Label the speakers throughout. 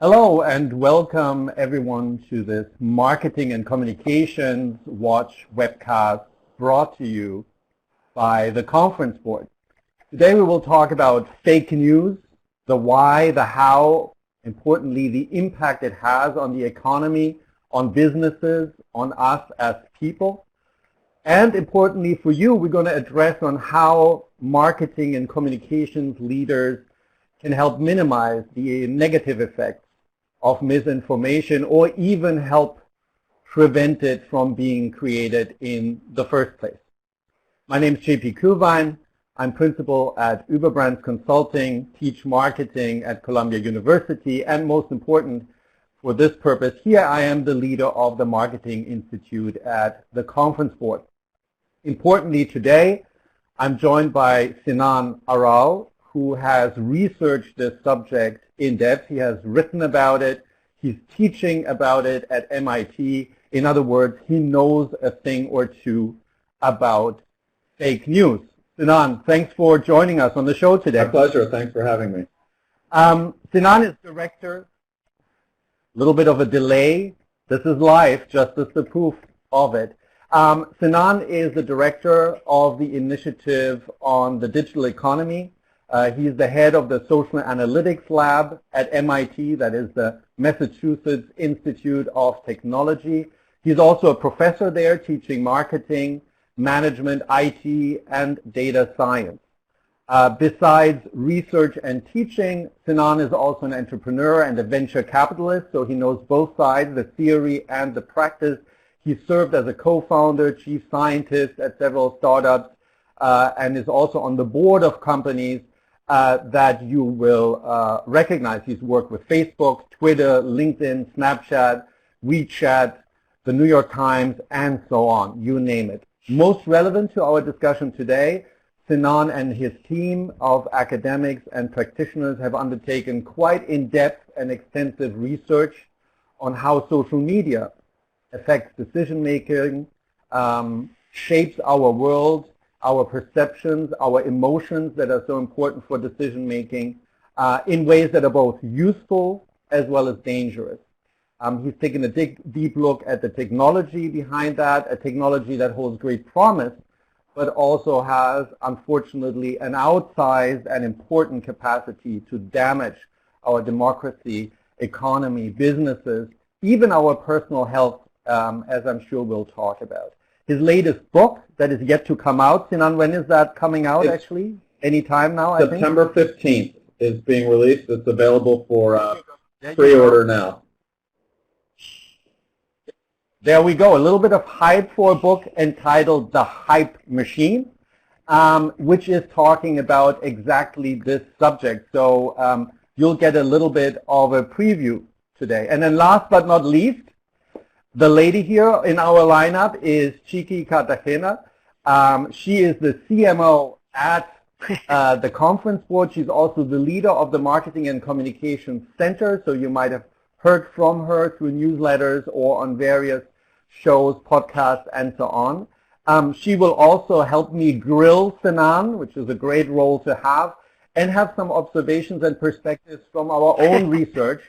Speaker 1: Hello and welcome everyone to this Marketing and Communications Watch webcast brought to you by the Conference Board. Today we will talk about fake news, the why, the how, importantly the impact it has on the economy, on businesses, on us as people. And importantly for you, we're going to address on how marketing and communications leaders can help minimize the negative effects of misinformation or even help prevent it from being created in the first place. My name is JP Kuhlwein. I'm principal at Überbrands Consulting, teach marketing at Columbia University, and most important for this purpose, here I am the leader of the Marketing Institute at the Conference Board. Importantly today, I'm joined by Sinan Aral, who has researched this subject in depth. He has written about it. He's teaching about it at MIT. In other words, he knows a thing or two about fake news. Sinan, thanks for joining us on the show today.
Speaker 2: My pleasure. Thanks for having me.
Speaker 1: Sinan is director. A little bit of a delay. This is live, just as the proof of it. Sinan is the director of the initiative on the digital economy. He's the head of the Social Analytics Lab at MIT, that is the Massachusetts Institute of Technology. He's also a professor there teaching marketing, management, IT, and data science. Besides research and teaching, Sinan is also an entrepreneur and a venture capitalist, so he knows both sides, the theory and the practice. He served as a co-founder, chief scientist at several startups, and is also on the board of companies that you will recognize. He's worked with Facebook, Twitter, LinkedIn, Snapchat, WeChat, the New York Times, and so on, you name it. Most relevant to our discussion today, Sinan and his team of academics and practitioners have undertaken quite in-depth and extensive research on how social media affects decision-making, shapes our world, our perceptions, our emotions that are so important for decision-making in ways that are both useful as well as dangerous. He's taken a deep look at the technology behind that, a technology that holds great promise, but also has, unfortunately, an outsized and important capacity to damage our democracy, economy, businesses, even our personal health, as I'm sure we'll talk about. His latest book that is yet to come out, Sinan, when is that coming out actually? Any time now, I think?
Speaker 2: September 15th is being released. It's available for pre-order now.
Speaker 1: There we go. A little bit of hype for a book entitled The Hype Machine, which is talking about exactly this subject. So you'll get a little bit of a preview today. And then last but not least, the lady here in our lineup is Chiki Cartagena. She is the CMO at the Conference Board. She's also the leader of the Marketing and Communications Center, so you might have heard from her through newsletters or on various shows, podcasts, and so on. She will also help me grill Sinan, which is a great role to have, and have some observations and perspectives from our own research,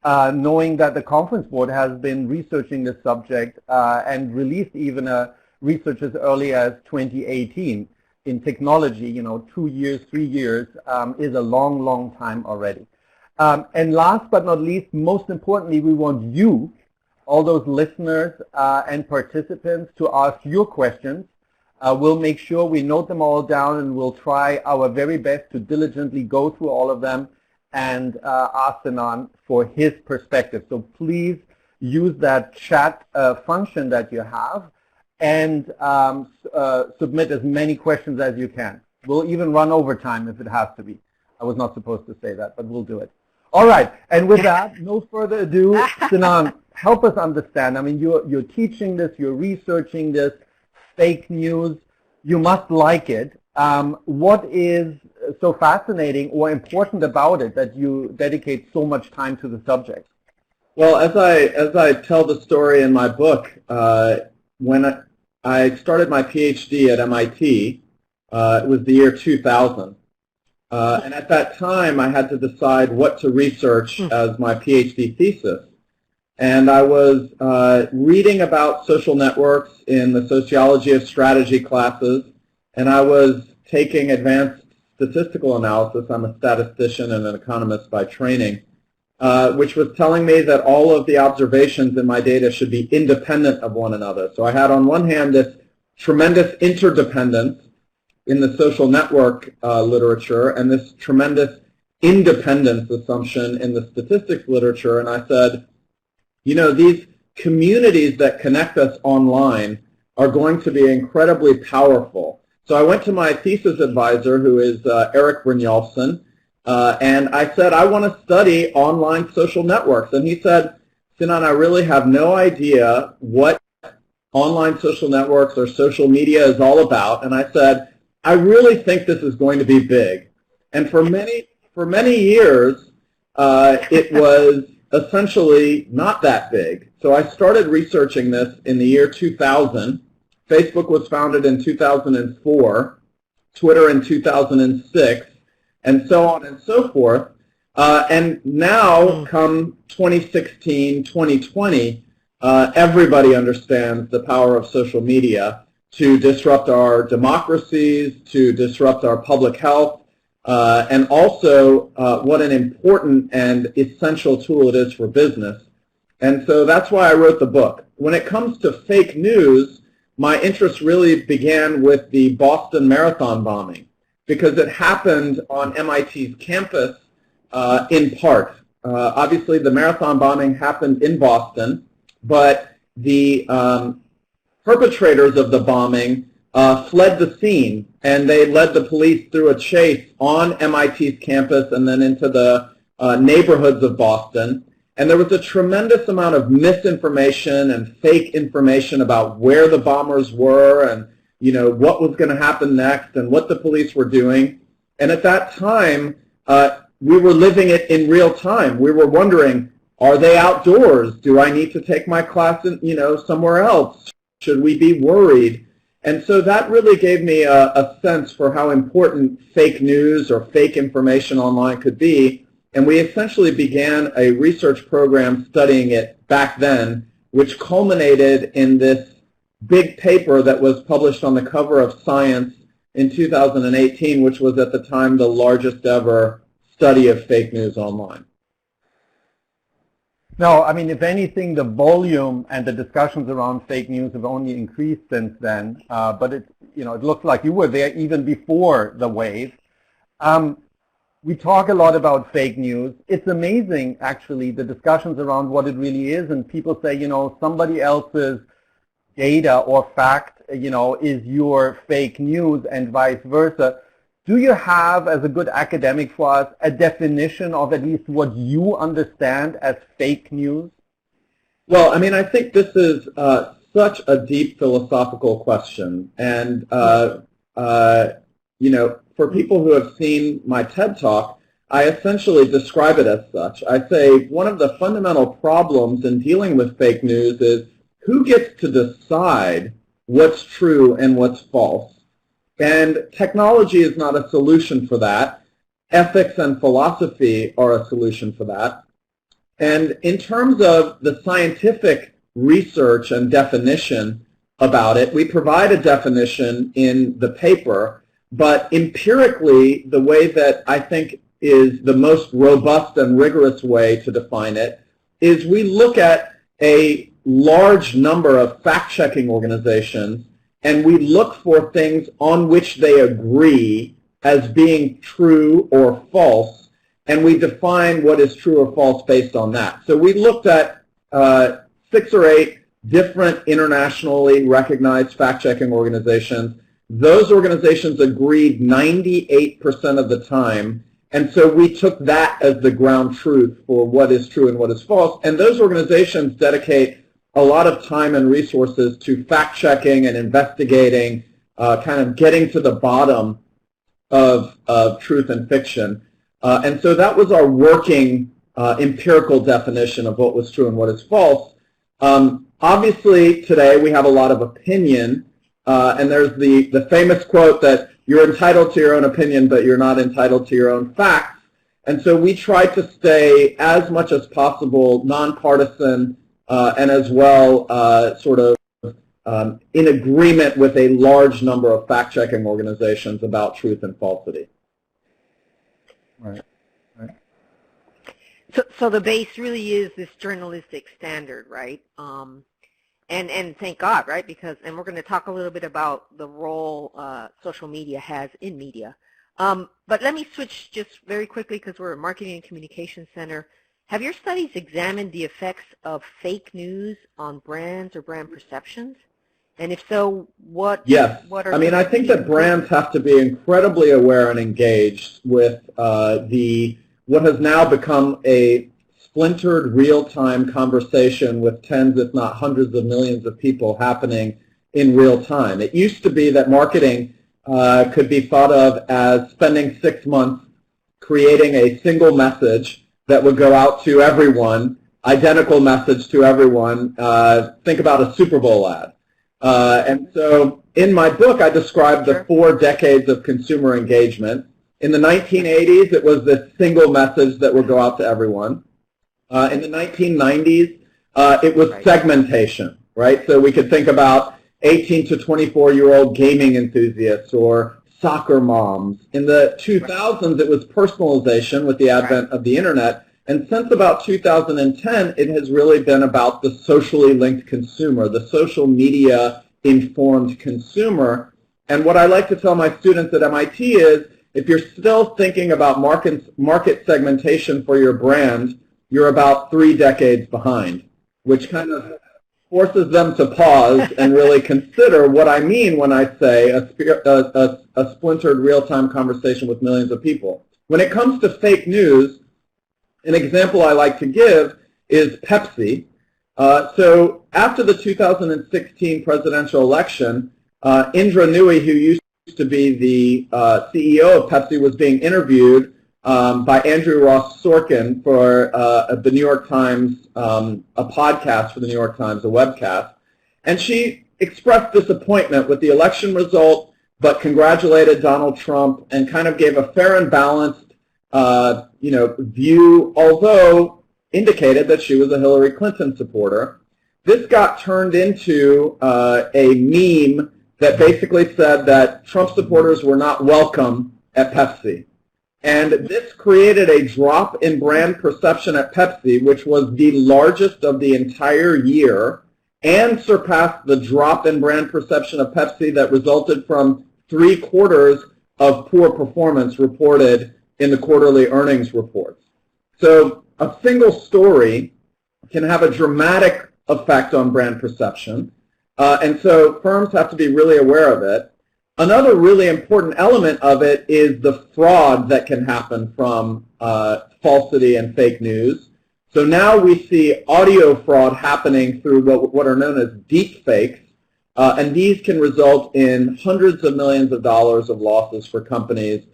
Speaker 1: knowing that the Conference Board has been researching this subject and released even a research as early as 2018 in technology. 2 years, 3 years is a long, long time already. And last but not least, most importantly, we want you, all those listeners and participants, to ask your questions. We'll make sure we note them all down, and we'll try our very best to diligently go through all of them and ask Sinan for his perspective. So please use that chat function that you have and submit as many questions as you can. We'll even run over time if it has to be. I was not supposed to say that, but we'll do it. All right, and with that, no further ado, Sinan, help us understand. I mean, you're teaching this, you're researching this, fake news. You must like it. What is so fascinating or important about it that you dedicate so much time to the subject?
Speaker 2: Well, as I tell the story in my book, when I started my PhD at MIT, it was the year 2000, And at that time, I had to decide what to research as my PhD thesis. And I was reading about social networks in the sociology of strategy classes, and I was taking advanced statistical analysis. I'm a statistician and an economist by training, which was telling me that all of the observations in my data should be independent of one another. So I had on one hand this tremendous interdependence in the social network literature and this tremendous independence assumption in the statistics literature, and I said, you know, these communities that connect us online are going to be incredibly powerful. So I went to my thesis advisor, who is Eric Brynjolfsson, and I said, I want to study online social networks. And he said, Sinan, I really have no idea what online social networks or social media is all about. And I said, I really think this is going to be big. And for many years, it was essentially not that big. So I started researching this in the year 2000. Facebook was founded in 2004, Twitter in 2006, and so on and so forth. And now, come 2016, 2020, everybody understands the power of social media to disrupt our democracies, to disrupt our public health, and also what an important and essential tool it is for business. And so that's why I wrote the book. When it comes to fake news, my interest really began with the Boston Marathon bombing, because it happened on MIT's campus in part. Obviously, the marathon bombing happened in Boston, but the perpetrators of the bombing fled the scene, and they led the police through a chase on MIT's campus and then into the neighborhoods of Boston. And there was a tremendous amount of misinformation and fake information about where the bombers were and, you know, what was going to happen next and what the police were doing. And at that time, we were living it in real time. We were wondering, are they outdoors? Do I need to take my class in, you know, somewhere else? Should we be worried? And so that really gave me a sense for how important fake news or fake information online could be. And we essentially began a research program studying it back then, which culminated in this big paper that was published on the cover of Science in 2018, which was at the time the largest ever study of fake news online.
Speaker 1: No, I mean, if anything, the volume and the discussions around fake news have only increased since then. But it looks like you were there even before the wave. We talk a lot about fake news. It's amazing, actually, the discussions around what it really is. And people say, you know, somebody else's data or fact, you know, is your fake news and vice versa. Do you have, as a good academic for us, a definition of at least what you understand as fake news?
Speaker 2: Well, I mean, I think this is such a deep philosophical question. And, you know, for people who have seen my TED Talk, I essentially describe it as such. I say one of the fundamental problems in dealing with fake news is who gets to decide what's true and what's false. And technology is not a solution for that. Ethics and philosophy are a solution for that. And in terms of the scientific research and definition about it, we provide a definition in the paper, but empirically, the way that I think is the most robust and rigorous way to define it is we look at a large number of fact-checking organizations and we look for things on which they agree as being true or false, and we define what is true or false based on that. So we looked at 6 or 8 different internationally recognized fact-checking organizations. Those organizations agreed 98% of the time, and so we took that as the ground truth for what is true and what is false. And those organizations dedicate a lot of time and resources to fact-checking and investigating, kind of getting to the bottom of truth and fiction. And so that was our working empirical definition of what was true and what is false. Obviously, today we have a lot of opinion, and there's the famous quote that you're entitled to your own opinion, but you're not entitled to your own facts. And so we try to stay as much as possible nonpartisan and as well sort of in agreement with a large number of fact-checking organizations about truth and falsity.
Speaker 3: Right. So the base really is this journalistic standard, right? And thank God, right? And we're going to talk a little bit about the role social media has in media. But let me switch just very quickly because we're a marketing and communication center. Have your studies examined the effects of fake news on brands or brand perceptions? And if so, what?
Speaker 2: Yes.
Speaker 3: What are
Speaker 2: I think that brands have to be incredibly aware and engaged with what has now become a splintered real-time conversation with tens, if not hundreds of millions of people happening in real time. It used to be that marketing could be thought of as spending 6 months creating a single message that would go out to everyone, identical message to everyone. Think about a Super Bowl ad. And so in my book, I described the 4 decades of consumer engagement. In the 1980s, it was this single message that would go out to everyone. In the 1990s, it was segmentation, right? So we could think about 18 to 24-year-old gaming enthusiasts or soccer moms. In the 2000s, it was personalization with the advent of the Internet. And since about 2010, it has really been about the socially linked consumer, the social media informed consumer. And what I like to tell my students at MIT is, if you're still thinking about market segmentation for your brand, you're about 3 decades behind, which kind of forces them to pause and really consider what I mean when I say a splintered real-time conversation with millions of people. When it comes to fake news, an example I like to give is Pepsi. So after the 2016 presidential election, Indra Nooyi, who used to be the CEO of Pepsi, was being interviewed by Andrew Ross Sorkin for the New York Times, a podcast for the New York Times, a webcast. And she expressed disappointment with the election result, but congratulated Donald Trump and kind of gave a fair and balanced view, although indicated that she was a Hillary Clinton supporter. This got turned into a meme that basically said that Trump supporters were not welcome at Pepsi. And this created a drop in brand perception at Pepsi, which was the largest of the entire year, and surpassed the drop in brand perception of Pepsi that resulted from 3 quarters of poor performance reported in the quarterly earnings reports. So a single story can have a dramatic effect on brand perception, and so firms have to be really aware of it. Another really important element of it is the fraud that can happen from falsity and fake news. So now we see audio fraud happening through what are known as deep fakes, and these can result in hundreds of millions of dollars of losses for companies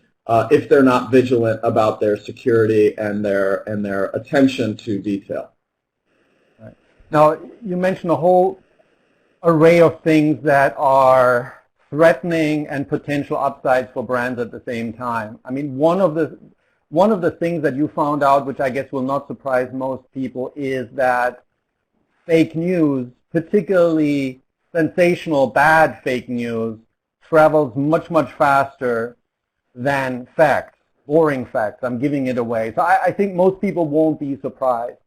Speaker 2: if they're not vigilant about their security and their attention to detail.
Speaker 1: Right. Now, you mentioned a whole array of things that are threatening and potential upsides for brands at the same time. I mean, one of the things that you found out, which I guess will not surprise most people, is that fake news, particularly sensational, bad fake news, travels much, much faster than facts, boring facts. I'm giving it away. So I think most people won't be surprised.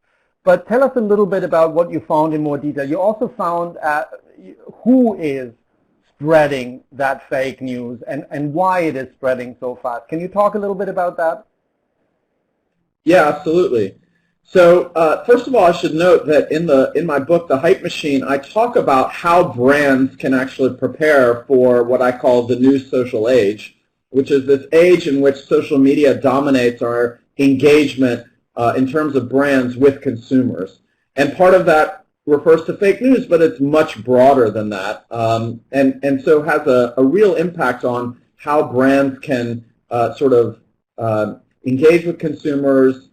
Speaker 1: But tell us a little bit about what you found in more detail. You also found who is spreading that fake news and why it is spreading so fast. Can you talk a little bit about that?
Speaker 2: Yeah, absolutely. So first of all, I should note that in my book, The Hype Machine, I talk about how brands can actually prepare for what I call the new social age, which is this age in which social media dominates our engagement in terms of brands with consumers. And part of that refers to fake news, but it's much broader than that, and so has a real impact on how brands can sort of engage with consumers,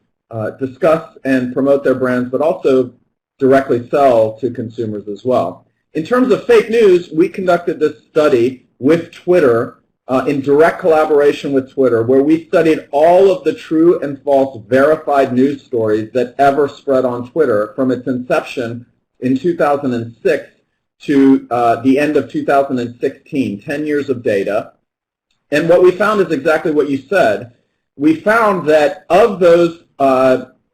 Speaker 2: discuss and promote their brands, but also directly sell to consumers as well. In terms of fake news, we conducted this study with Twitter in direct collaboration with Twitter, where we studied all of the true and false verified news stories that ever spread on Twitter from its inception in 2006 to the end of 2016, 10 years of data. And what we found is exactly what you said. We found that of those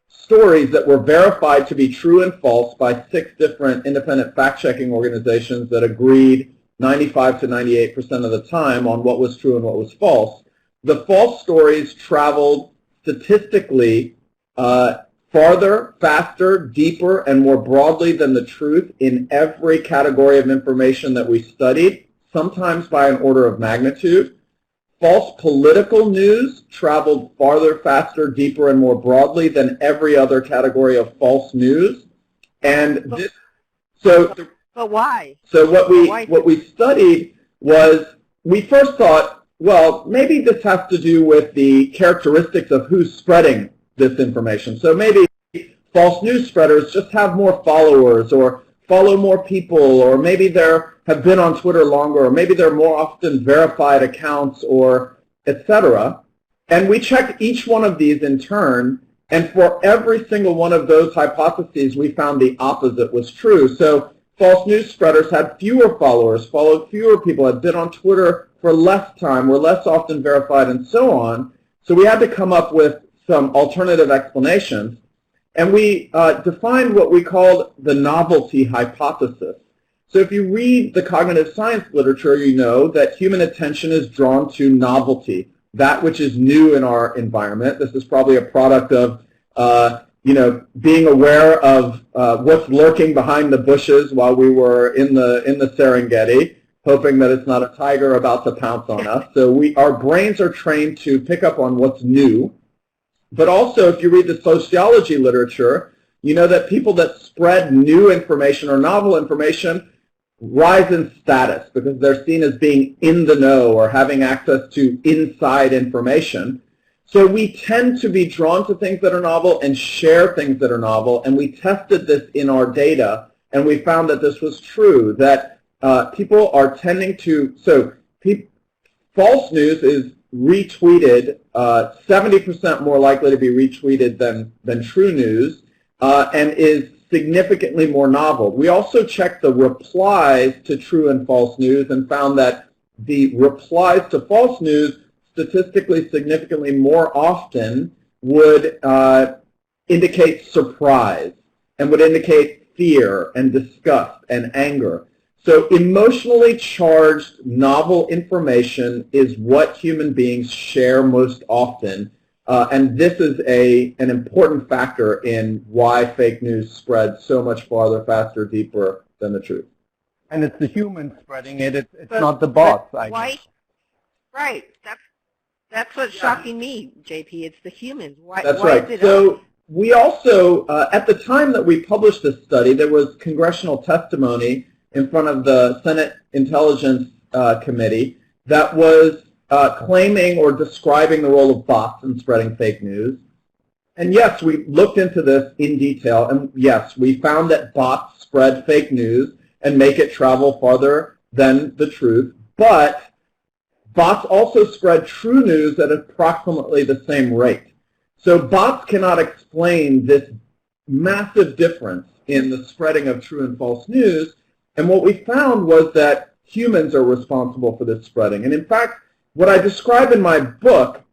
Speaker 2: stories that were verified to be true and false by 6 different independent fact-checking organizations that agreed 95 to 98% of the time on what was true and what was false, the false stories traveled statistically farther, faster, deeper, and more broadly than the truth in every category of information that we studied, sometimes by an order of magnitude. False political news traveled farther, faster, deeper, and more broadly than every other category of false news. And this,
Speaker 3: but why?
Speaker 2: So what we studied was, we first thought, well, maybe this has to do with the characteristics of who's spreading this information. So maybe false news spreaders just have more followers or follow more people, or maybe they have been on Twitter longer, or maybe they're more often verified accounts, or etc. And we checked each one of these in turn, and for every single one of those hypotheses, we found the opposite was true. So false news spreaders had fewer followers, followed fewer people, had been on Twitter for less time, were less often verified, and so on. So we had to come up with some alternative explanations. And we defined what we called the novelty hypothesis. So if you read the cognitive science literature, you know that human attention is drawn to novelty, that which is new in our environment. This is probably a product of being aware of what's lurking behind the bushes while we were in the Serengeti, hoping that it's not a tiger about to pounce on us. So our brains are trained to pick up on what's new. But also, if you read the sociology literature, you know that people that spread new information or novel information rise in status because they're seen as being in the know or having access to inside information. So we tend to be drawn to things that are novel and share things that are novel, and we tested this in our data, and we found that this was true, that people are tending to, false news is retweeted, 70% more likely to be retweeted than true news, and is significantly more novel. We also checked the replies to true and false news and found that the replies to false news statistically significantly more often would indicate surprise and would indicate fear and disgust and anger. So emotionally charged novel information is what human beings share most often, and this is an important factor in why fake news spreads so much farther, faster, deeper than the truth.
Speaker 1: And it's the humans spreading it, it's not the bots.
Speaker 3: Why? Right. That's what's shocking me, JP. It's the humans.
Speaker 2: That's right. So we also, at the time that we published this study, there was congressional testimony in front of the Senate Intelligence Committee that was claiming or describing the role of bots in spreading fake news. And yes, we looked into this in detail, and yes, we found that bots spread fake news and make it travel farther than the truth, but bots also spread true news at approximately the same rate. So bots cannot explain this massive difference in the spreading of true and false news. And what we found was that humans are responsible for this spreading. And in fact, what I describe in my book,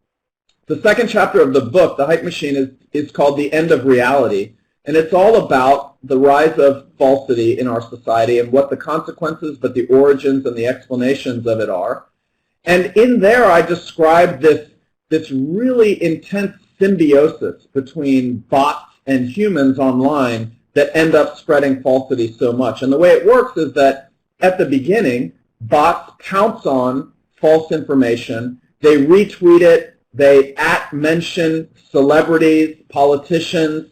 Speaker 2: the second chapter of the book, The Hype Machine, is called The End of Reality. And it's all about the rise of falsity in our society and what the consequences, but the origins and the explanations of it are. And in there, I describe this really intense symbiosis between bots and humans online that end up spreading falsity so much. And the way it works is that at the beginning, bots pounce on false information. They retweet it. They mention celebrities, politicians,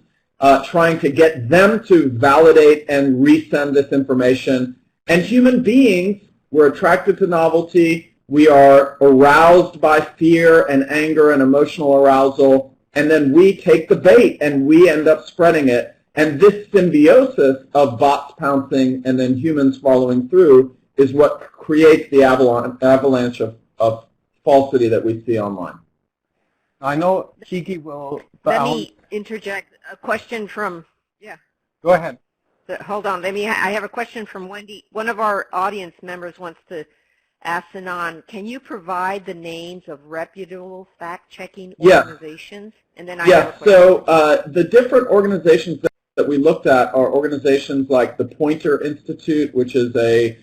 Speaker 2: trying to get them to validate and resend this information. And human beings, we're attracted to novelty. We are aroused by fear and anger and emotional arousal. And then we take the bait and we end up spreading it. And this symbiosis of bots pouncing and then humans following through is what creates the avalanche of falsity that we see online.
Speaker 1: I know Cheeky will.
Speaker 3: Let me interject a question from, yeah.
Speaker 1: Go ahead.
Speaker 3: Hold on, I have a question from Wendy. One of our audience members wants to ask Sinan, can you provide the names of reputable fact-checking organizations? And then I have a question.
Speaker 2: So the different organizations that we looked at are organizations like the Poynter Institute, which is a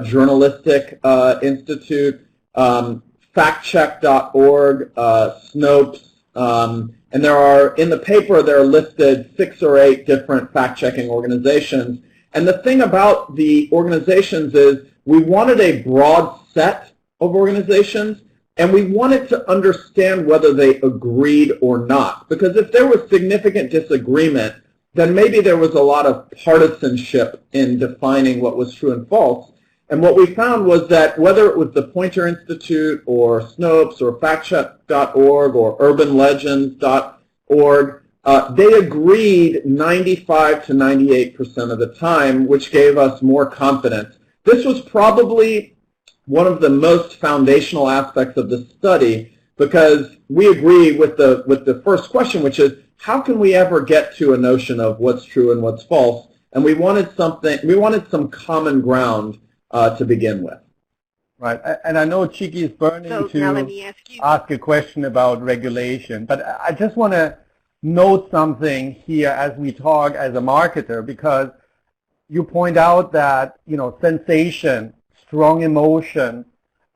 Speaker 2: journalistic institute, factcheck.org, Snopes, and there are, in the paper, there are listed 6 or 8 different fact-checking organizations. And the thing about the organizations is we wanted a broad set of organizations, and we wanted to understand whether they agreed or not. Because if there was significant disagreement, then maybe there was a lot of partisanship in defining what was true and false. And what we found was that whether it was the Poynter Institute or Snopes or factcheck.org or urbanlegends.org, they agreed 95 to 98% of the time, which gave us more confidence. This was probably one of the most foundational aspects of the study because we agree with the first question, which is how can we ever get to a notion of what's true and what's false? And we wanted some common ground to begin with.
Speaker 1: Right, and I know Cheeky is burning to ask a question about regulation, but I just want to note something here as we talk as a marketer, because you point out that, you know, sensation, strong emotion,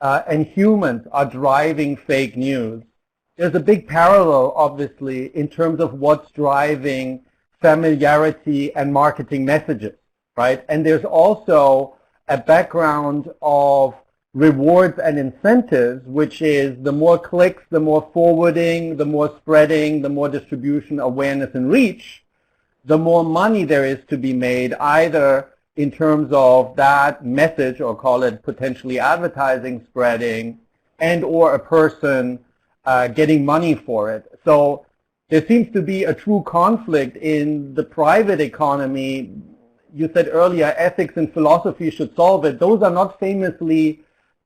Speaker 1: and humans are driving fake news. There's a big parallel, obviously, in terms of what's driving familiarity and marketing messages, right? And there's also a background of rewards and incentives, which is the more clicks, the more forwarding, the more spreading, the more distribution, awareness, and reach, the more money there is to be made, either in terms of that message, or call it potentially advertising spreading, and or a person getting money for it. So there seems to be a true conflict in the private economy. You said earlier ethics and philosophy should solve it. Those are not famously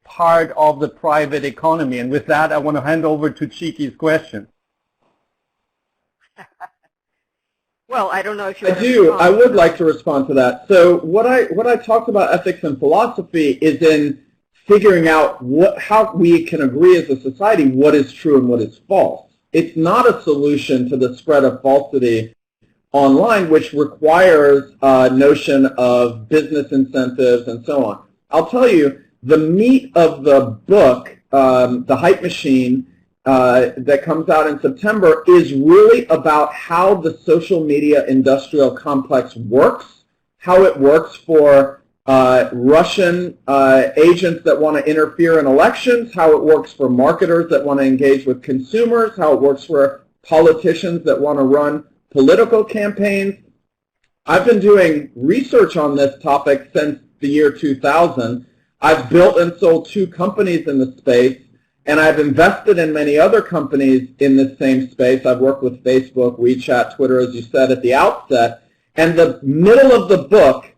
Speaker 1: part of the private economy. And with that, I want to hand over to Cheeky's question.
Speaker 3: Well, I don't know if you
Speaker 2: I would like to respond to that. So what I talked about ethics and philosophy is in figuring out how we can agree as a society what is true and what is false. It's not a solution to the spread of falsity online, which requires a notion of business incentives and so on. I'll tell you, the meat of the book, The Hype Machine, that comes out in September, is really about how the social media industrial complex works, how it works for Russian agents that want to interfere in elections, how it works for marketers that want to engage with consumers, how it works for politicians that want to run political campaigns. I've been doing research on this topic since the year 2000. I've built and sold 2 companies in the space, and I've invested in many other companies in this same space. I've worked with Facebook, WeChat, Twitter, as you said at the outset. And the middle of the book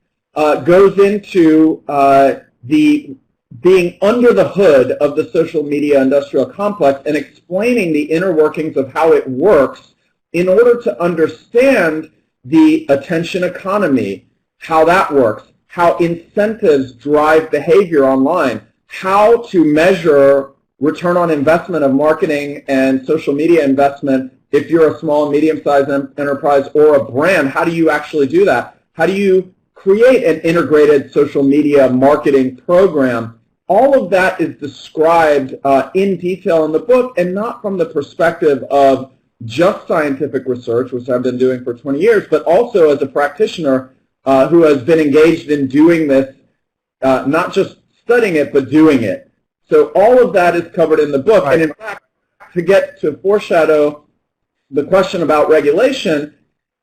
Speaker 2: goes into the being under the hood of the social media industrial complex and explaining the inner workings of how it works in order to understand the attention economy, how that works, how incentives drive behavior online, how to measure return on investment of marketing and social media investment if you're a small and medium-sized enterprise or a brand. How do you actually do that? How do you create an integrated social media marketing program? All of that is described in detail in the book, and not from the perspective of just scientific research, which I've been doing for 20 years, but also as a practitioner who has been engaged in doing this, not just studying it, but doing it. So all of that is covered in the book. Right. And in fact, to foreshadow the question about regulation,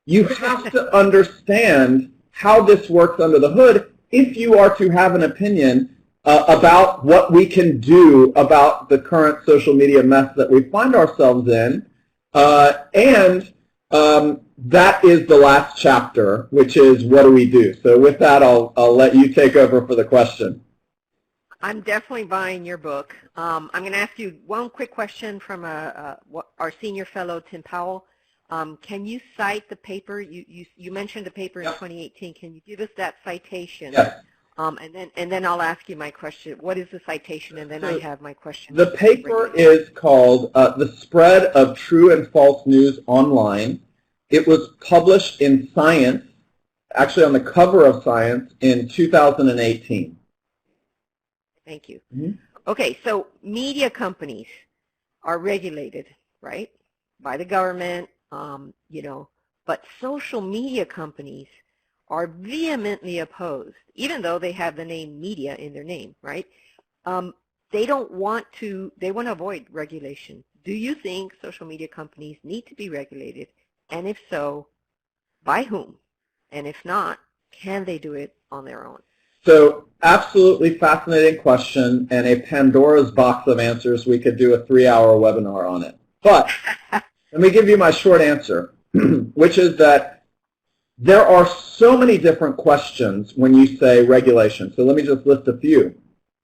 Speaker 2: you have to understand how this works under the hood if you are to have an opinion about what we can do about the current social media mess that we find ourselves in. That is the last chapter, which is what do we do? So with that, I'll let you take over for the question.
Speaker 3: I'm definitely buying your book. I'm going to ask you one quick question from our senior fellow, Tim Powell. Can you cite the paper? You mentioned a paper in 2018. Can you give us that citation?
Speaker 2: Yes.
Speaker 3: And then I'll ask you my question. What is the citation? And then I have my question.
Speaker 2: The paper is called The Spread of True and False News Online. It was published in Science, actually on the cover of Science, in 2018.
Speaker 3: Thank you.
Speaker 2: Mm-hmm.
Speaker 3: Okay, so media companies are regulated, right, by the government, but social media companies are vehemently opposed, even though they have the name media in their name, right? They want to avoid regulation. Do you think social media companies need to be regulated? And if so, by whom? And if not, can they do it on their own?
Speaker 2: So, absolutely fascinating question, and a Pandora's box of answers. We could do a 3-hour webinar on it. But let me give you my short answer, which is that there are so many different questions when you say regulation. So let me just list a few.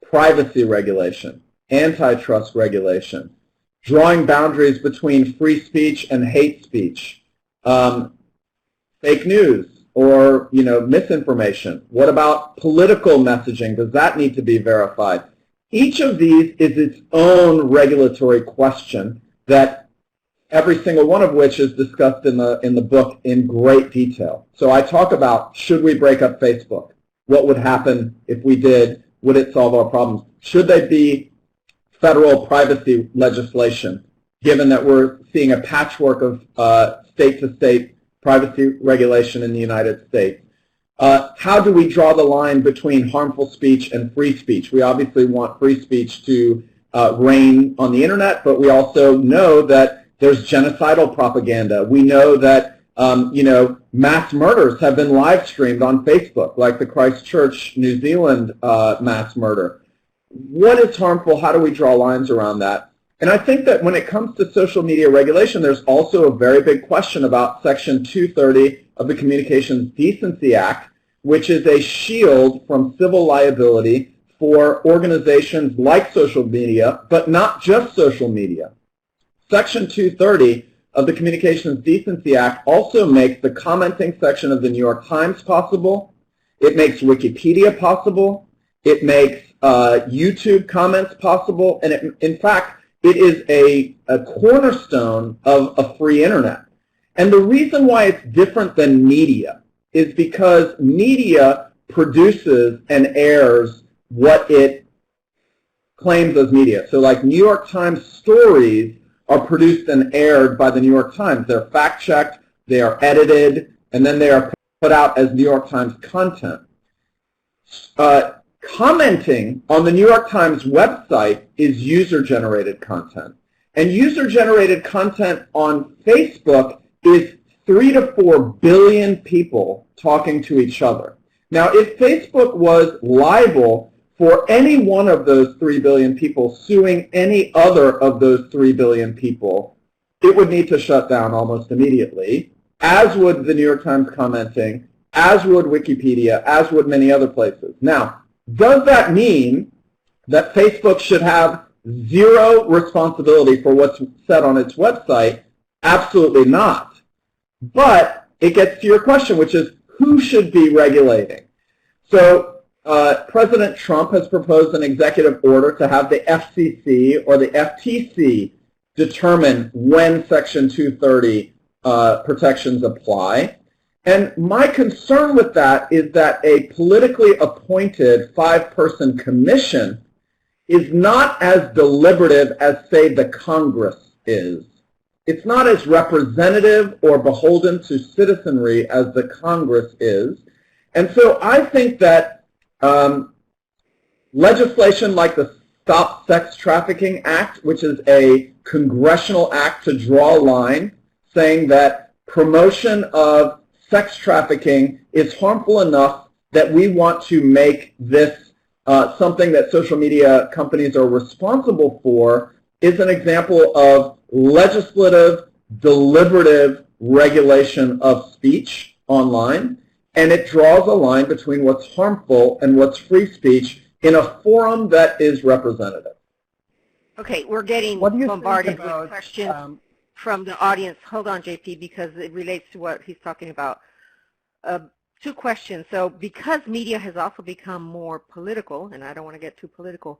Speaker 2: Privacy regulation, antitrust regulation, drawing boundaries between free speech and hate speech, fake news, or misinformation. What about political messaging? Does that need to be verified? Each of these is its own regulatory question that every single one of which is discussed in the book in great detail. So I talk about, should we break up Facebook? What would happen if we did? Would it solve our problems? Should there be federal privacy legislation, given that we're seeing a patchwork of state-to-state privacy regulation in the United States? How do we draw the line between harmful speech and free speech? We obviously want free speech to reign on the internet, but we also know that there's genocidal propaganda. We know that mass murders have been live streamed on Facebook, like the Christchurch, New Zealand mass murder. What is harmful? How do we draw lines around that? And I think that when it comes to social media regulation, there's also a very big question about Section 230 of the Communications Decency Act, which is a shield from civil liability for organizations like social media, but not just social media. Section 230 of the Communications Decency Act also makes the commenting section of the New York Times possible. It makes Wikipedia possible. It makes YouTube comments possible. And in fact, it is a cornerstone of a free internet. And the reason why it's different than media is because media produces and airs what it claims as media. So like New York Times stories are produced and aired by the New York Times. They're fact-checked, they are edited, and then they are put out as New York Times content. Commenting on the New York Times website is user-generated content. And user-generated content on Facebook is 3 to 4 billion people talking to each other. Now, if Facebook was liable for any one of those 3 billion people suing any other of those 3 billion people, it would need to shut down almost immediately, as would the New York Times commenting, as would Wikipedia, as would many other places. Now, does that mean that Facebook should have zero responsibility for what's said on its website? Absolutely not. But it gets to your question, which is who should be regulating? So President Trump has proposed an executive order to have the FCC or the FTC determine when Section 230 protections apply. And my concern with that is that a politically appointed 5-person commission is not as deliberative as, say, the Congress is. It's not as representative or beholden to citizenry as the Congress is. And so I think that legislation like the Stop Sex Trafficking Act, which is a congressional act to draw a line saying that promotion of sex trafficking is harmful enough that we want to make this something that social media companies are responsible for, is an example of legislative, deliberative regulation of speech online, and it draws a line between what's harmful and what's free speech in a forum that is representative.
Speaker 3: Okay, we're getting
Speaker 1: What do you
Speaker 3: bombarded
Speaker 1: think about,
Speaker 3: with questions from the audience. Hold on, JP, because it relates to what he's talking about. Two questions. So because media has also become more political, and I don't want to get too political,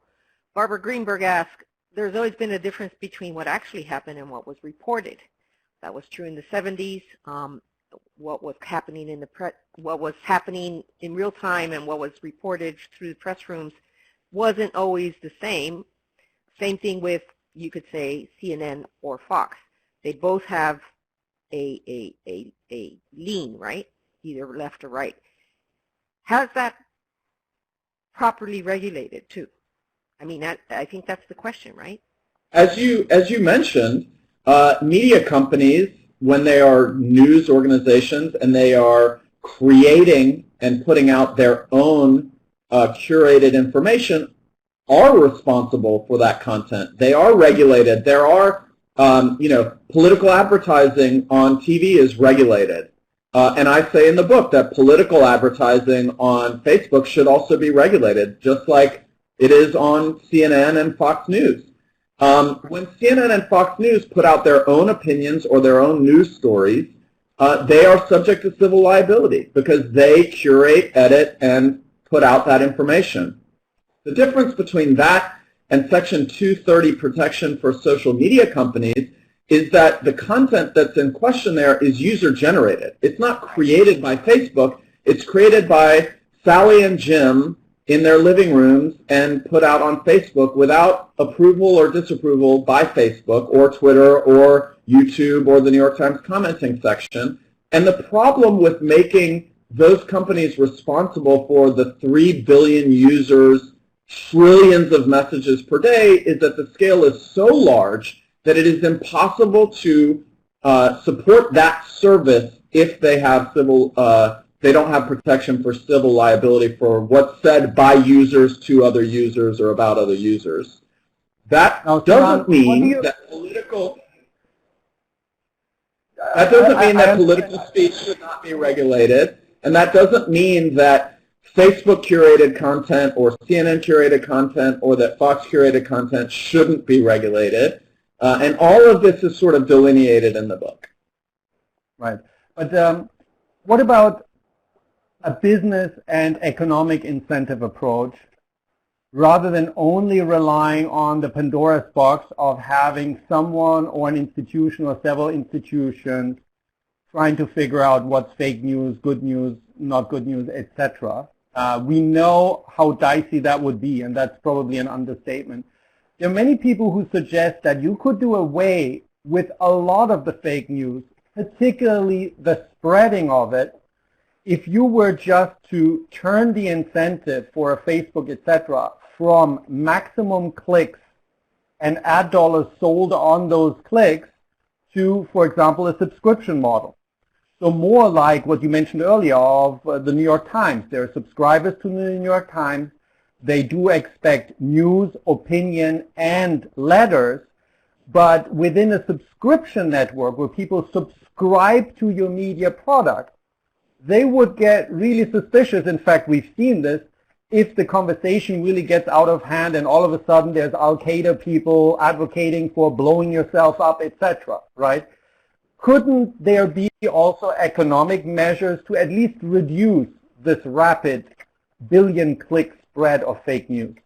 Speaker 3: Barbara Greenberg asked, there's always been a difference between what actually happened and what was reported. That was true in the 70s. What was happening in what was happening in real time and what was reported through the press rooms wasn't always the same. Same thing with, you could say, CNN or Fox. They both have a lean, right? Either left or right. How's that properly regulated too? I mean, I think that's the question, right?
Speaker 2: As you mentioned, media companies, when they are news organizations and they are creating and putting out their own curated information, are responsible for that content. They are regulated. There are, political advertising on TV is regulated. And I say in the book that political advertising on Facebook should also be regulated, just like it is on CNN and Fox News. When CNN and Fox News put out their own opinions or their own news stories, they are subject to civil liability because they curate, edit, and put out that information. The difference between that and Section 230 protection for social media companies is that the content that's in question there is user-generated. It's not created by Facebook. It's created by Sally and Jim in their living rooms and put out on Facebook without approval or disapproval by Facebook or Twitter or YouTube or the New York Times commenting section. And the problem with making those companies responsible for the 3 billion users, trillions of messages per day is that the scale is so large that it is impossible to support that service if they have they don't have protection for civil liability for what's said by users to other users or about other users. That doesn't mean that political speech should not be regulated, and that doesn't mean that Facebook curated content or CNN curated content or that Fox curated content shouldn't be regulated. And all of this is sort of delineated in the book.
Speaker 1: Right. But what about a business and economic incentive approach rather than only relying on the Pandora's box of having someone or an institution or several institutions trying to figure out what's fake news, good news, not good news, etc. We know how dicey that would be, and that's probably an understatement. There are many people who suggest that you could do away with a lot of the fake news, particularly the spreading of it, if you were just to turn the incentive for a Facebook, etc., from maximum clicks and ad dollars sold on those clicks to, for example, a subscription model. So more like what you mentioned earlier of the New York Times. There are subscribers to the New York Times. They do expect news, opinion, and letters. But within a subscription network where people subscribe to your media product, they would get really suspicious. In fact, we've seen this. If the conversation really gets out of hand and all of a sudden there's Al-Qaeda people advocating for blowing yourself up, etc., right? Couldn't there be also economic measures to at least reduce this rapid billion-click spread of fake news?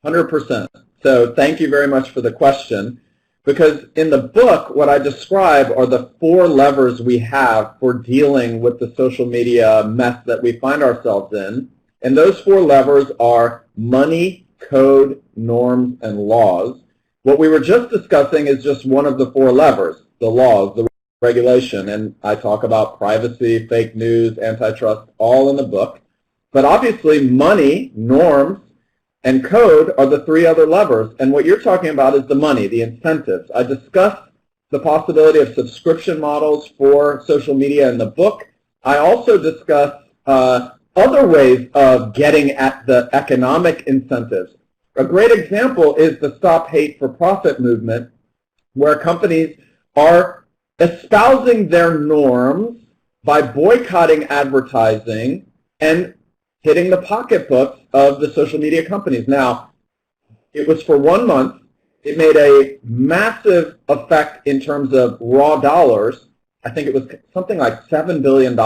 Speaker 2: 100%. So thank you very much for the question, because in the book, what I describe are the 4 levers we have for dealing with the social media mess that we find ourselves in. And those 4 levers are money, code, norms, and laws. What we were just discussing is just one of the 4 levers, the laws, the regulation. And I talk about privacy, fake news, antitrust, all in the book. But obviously money, norms, and code are the 3 other levers. And what you're talking about is the money, the incentives. I discussed the possibility of subscription models for social media in the book. I also discuss other ways of getting at the economic incentives. A great example is the Stop Hate for Profit movement, where companies are espousing their norms by boycotting advertising and hitting the pocketbooks of the social media companies. Now, it was for 1 month. It made a massive effect in terms of raw dollars. I think it was something like $7 billion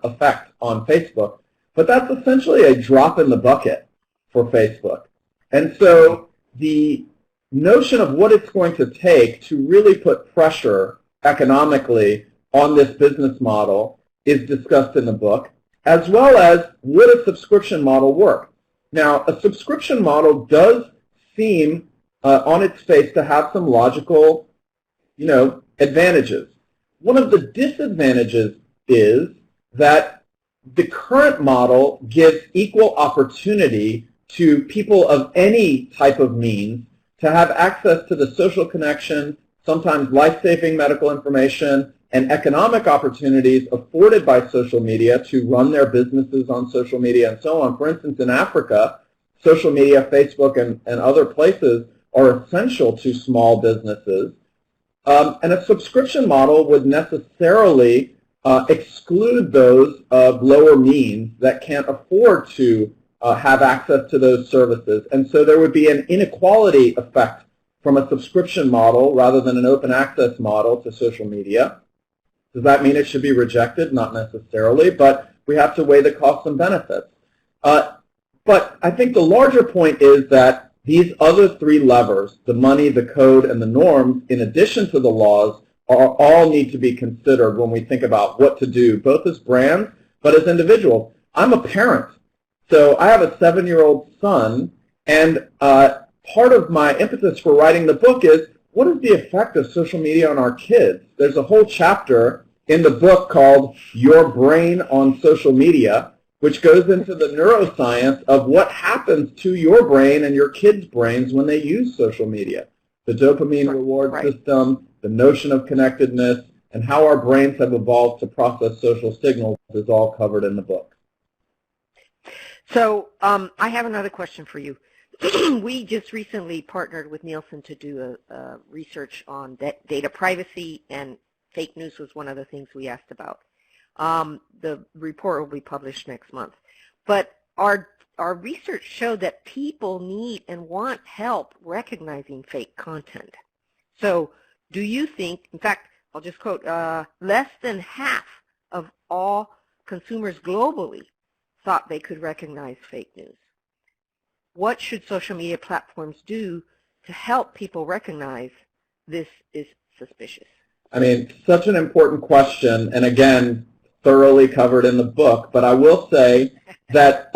Speaker 2: effect on Facebook. But that's essentially a drop in the bucket for Facebook. And so the notion of what it's going to take to really put pressure economically on this business model is discussed in the book, as well as would a subscription model work. Now, a subscription model does seem on its face to have some logical, advantages. One of the disadvantages is that the current model gives equal opportunity to people of any type of means to have access to the social connection, sometimes life-saving medical information, and economic opportunities afforded by social media to run their businesses on social media and so on. For instance, in Africa, social media, Facebook, and other places are essential to small businesses. And a subscription model would necessarily exclude those of lower means that can't afford to have access to those services. And so there would be an inequality effect from a subscription model rather than an open access model to social media. Does that mean it should be rejected? Not necessarily, but we have to weigh the costs and benefits. But I think the larger point is that these other three levers, the money, the code, and the norms, in addition to the laws, all need to be considered when we think about what to do, both as brands, but as individuals. I'm a parent, so I have a 7-year-old son, and part of my impetus for writing the book is, what is the effect of social media on our kids? There's a whole chapter in the book called Your Brain on Social Media, which goes into the neuroscience of what happens to your brain and your kids' brains when they use social media. The dopamine reward system, the notion of connectedness, and how our brains have evolved to process social signals is all covered in the book.
Speaker 3: So I have another question for you. We just recently partnered with Nielsen to do a research on data privacy, and fake news was one of the things we asked about. The report will be published next month. But our research showed that people need and want help recognizing fake content. So do you think, in fact, I'll just quote, less than half of all consumers globally thought they could recognize fake news. What should social media platforms do to help people recognize this is suspicious?
Speaker 2: I mean, such an important question, and again, thoroughly covered in the book, but I will say that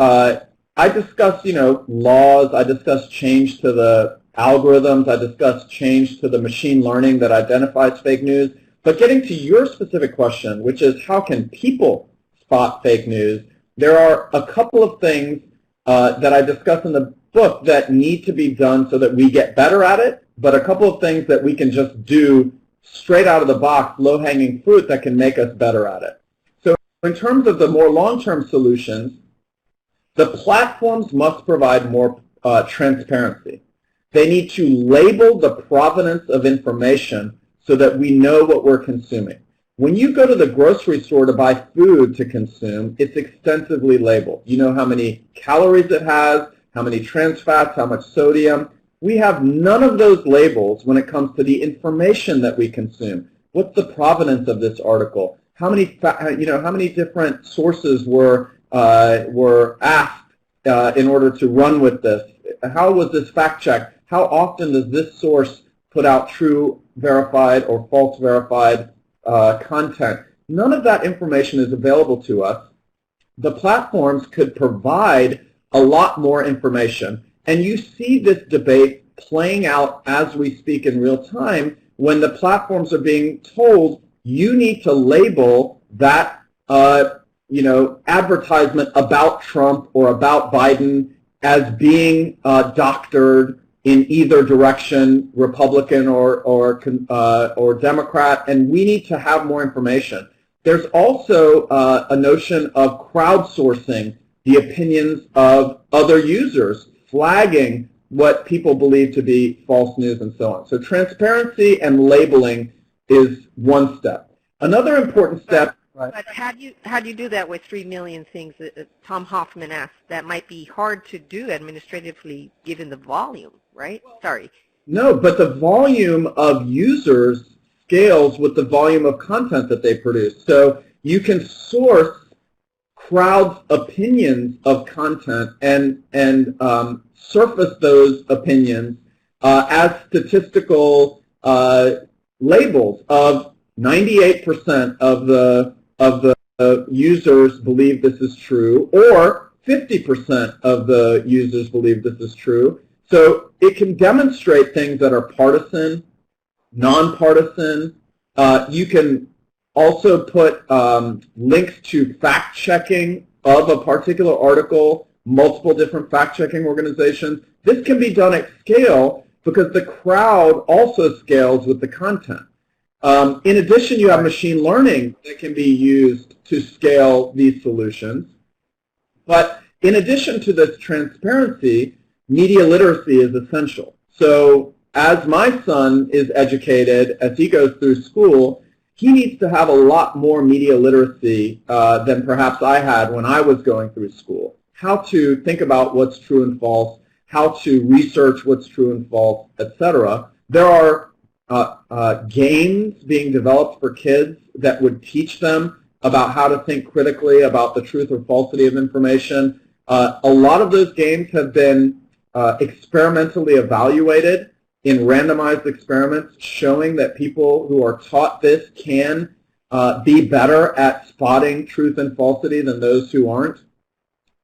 Speaker 2: I discuss, laws, I discuss change to the algorithms, I discuss change to the machine learning that identifies fake news, but getting to your specific question, which is how can people spot fake news, there are a couple of things that I discuss in the book that need to be done so that we get better at it, but a couple of things that we can just do straight out of the box, low-hanging fruit that can make us better at it. So in terms of the more long-term solutions, the platforms must provide more transparency. They need to label the provenance of information so that we know what we're consuming. When you go to the grocery store to buy food to consume, it's extensively labeled. You know how many calories it has, how many trans fats, how much sodium. We have none of those labels when it comes to the information that we consume. What's the provenance of this article? How many, how many different sources were asked in order to run with this? How was this fact-checked? How often does this source put out true verified or false verified content? None of that information is available to us. The platforms could provide a lot more information, and you see this debate playing out as we speak in real time when the platforms are being told you need to label that advertisement about Trump or about Biden as being doctored in either direction, Republican or Democrat, and we need to have more information. There's also a notion of crowdsourcing the opinions of other users, flagging what people believe to be false news and so on. So transparency and labeling is one step. Another important step
Speaker 1: Right.
Speaker 3: But how do you do that with 3 million things? Tom Hoffman asked. That might be hard to do administratively given the volume, right? Sorry.
Speaker 2: No, but the volume of users scales with the volume of content that they produce. So you can source crowds' opinions of content and surface those opinions as statistical labels of 98% of the users believe this is true, or 50% of the users believe this is true. So it can demonstrate things that are partisan, nonpartisan. You can also put links to fact-checking of a particular article, multiple different fact-checking organizations. This can be done at scale because the crowd also scales with the content. In addition, you have machine learning that can be used to scale these solutions. But in addition to this transparency, media literacy is essential. So as my son is educated, as he goes through school, he needs to have a lot more media literacy than perhaps I had when I was going through school. How to think about what's true and false, how to research what's true and false, etc. There are games being developed for kids that would teach them about how to think critically about the truth or falsity of information. A lot of those games have been experimentally evaluated in randomized experiments showing that people who are taught this can be better at spotting truth and falsity than those who aren't.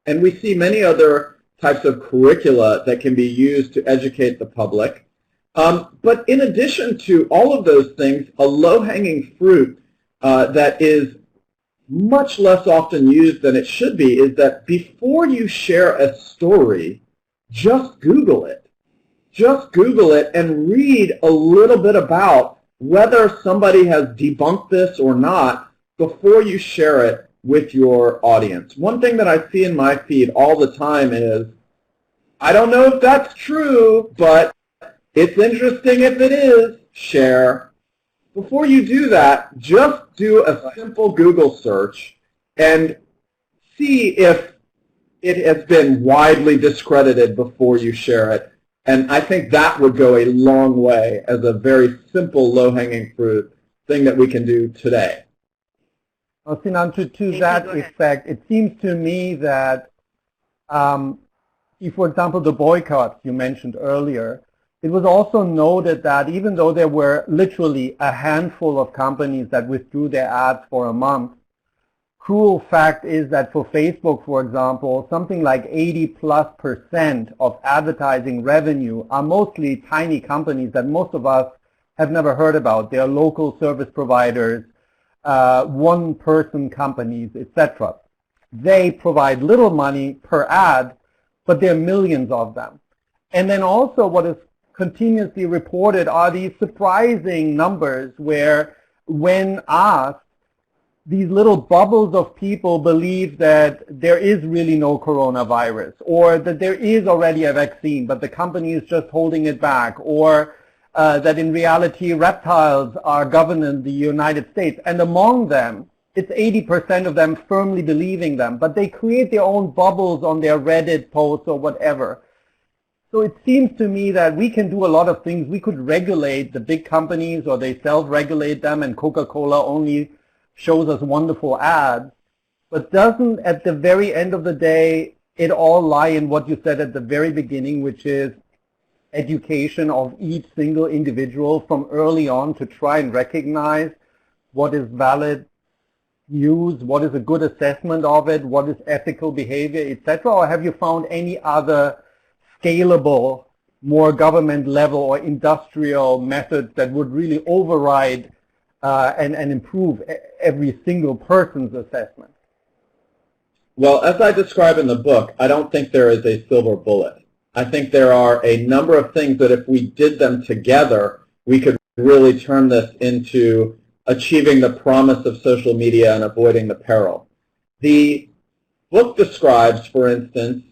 Speaker 2: And we see many other types of curricula that can be used to educate the public. But in addition to all of those things, a low-hanging fruit that is much less often used than it should be is that before you share a story, just Google it. Just Google it and read a little bit about whether somebody has debunked this or not before you share it with your audience. One thing that I see in my feed all the time is, I don't know if that's true, but it's interesting if it is, share. Before you do that, just do a simple Google search and see if it has been widely discredited before you share it. And I think that would go a long way as a very simple, low-hanging fruit thing that we can do today.
Speaker 1: Well, Sinan, to that effect, it seems to me that, for example, the boycotts you mentioned earlier, it was also noted that even though there were literally a handful of companies that withdrew their ads for a month, cruel fact is that for Facebook, for example, something like 80+% of advertising revenue are mostly tiny companies that most of us have never heard about. They are local service providers, one-person companies, etc. They provide little money per ad, but there are millions of them. And then also what is continuously reported are these surprising numbers where, when asked, these little bubbles of people believe that there is really no coronavirus, or that there is already a vaccine, but the company is just holding it back, or that in reality reptiles are governing the United States. And among them, it's 80% of them firmly believing them, but they create their own bubbles on their Reddit posts or whatever. So it seems to me that we can do a lot of things. We could regulate the big companies, or they self-regulate them, and Coca-Cola only shows us wonderful ads. But doesn't, at the very end of the day, it all lie in what you said at the very beginning, which is education of each single individual from early on to try and recognize what is valid news, what is a good assessment of it, what is ethical behavior, etc.? Or have you found any other scalable, more government level or industrial methods that would really override and improve every single person's assessment?
Speaker 2: Well, as I describe in the book, I don't think there is a silver bullet. I think there are a number of things that if we did them together, we could really turn this into achieving the promise of social media and avoiding the peril. The book describes, for instance,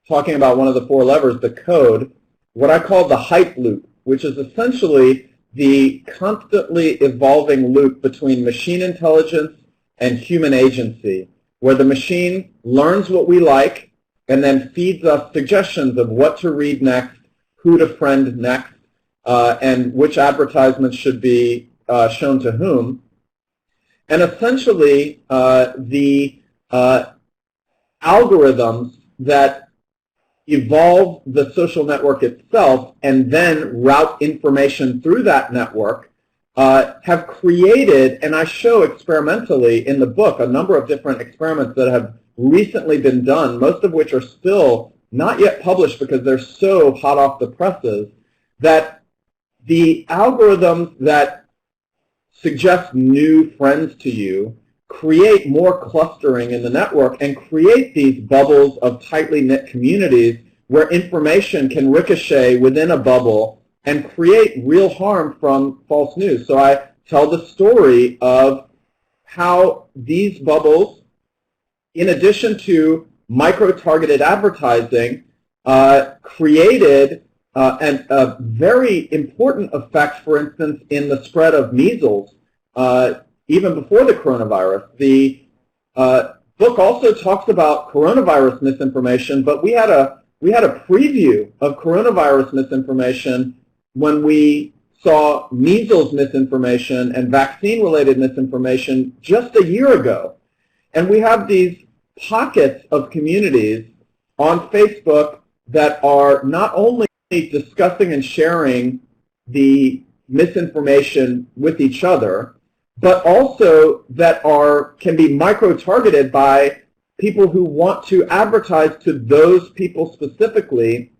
Speaker 2: talking about one of the four levers, the code, what I call the hype loop, which is essentially the constantly evolving loop between machine intelligence and human agency, where the machine learns what we like and then feeds us suggestions of what to read next, who to friend next, and which advertisements should be shown to whom. And essentially, the algorithms that evolve the social network itself and then route information through that network have created, and I show experimentally in the book, a number of different experiments that have recently been done, most of which are still not yet published because they're so hot off the presses, that the algorithms that suggest new friends to you create more clustering in the network and create these bubbles of tightly knit communities where information can ricochet within a bubble and create real harm from false news. So I tell the story of how these bubbles, in addition to micro-targeted advertising, created a very important effect, for instance, in the spread of measles, even before the coronavirus. The book also talks about coronavirus misinformation, but we had a preview of coronavirus misinformation when we saw measles misinformation and vaccine-related misinformation just a year ago. And we have these pockets of communities on Facebook that are not only discussing and sharing the misinformation with each other, but also that can be micro-targeted by people who want to advertise to those people specifically